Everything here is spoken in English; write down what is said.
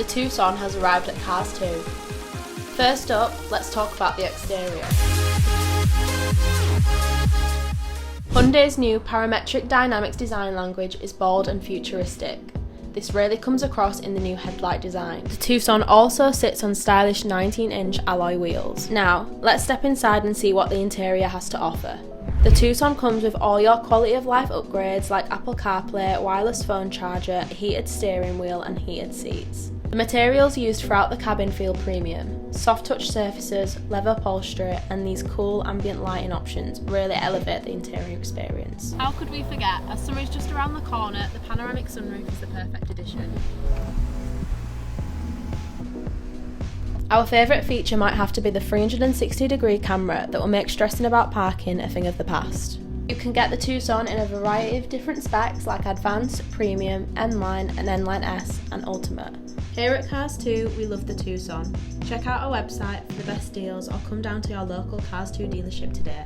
Tucson has arrived at Cars 2. First up, let's talk about the exterior. Hyundai's new parametric dynamics design language is bold and futuristic. This rarely comes across in the new headlight design. The Tucson also sits on stylish 19-inch alloy wheels. Now, let's step inside and see what the interior has to offer. The Tucson comes with all your quality of life upgrades like Apple CarPlay, wireless phone charger, heated steering wheel and heated seats. The materials used throughout the cabin feel premium. Soft touch surfaces, leather upholstery and these cool ambient lighting options really elevate the interior experience. How could we forget? As summer is just around the corner, the panoramic sunroof is the perfect addition. Our favourite feature might have to be the 360-degree camera that will make stressing about parking a thing of the past. You can get the Tucson in a variety of different specs like Advanced, Premium, N-Line and N-Line S and Ultimate. Here at Cars 2, we love the Tucson. Check out our website for the best deals or come down to your local Cars 2 dealership today.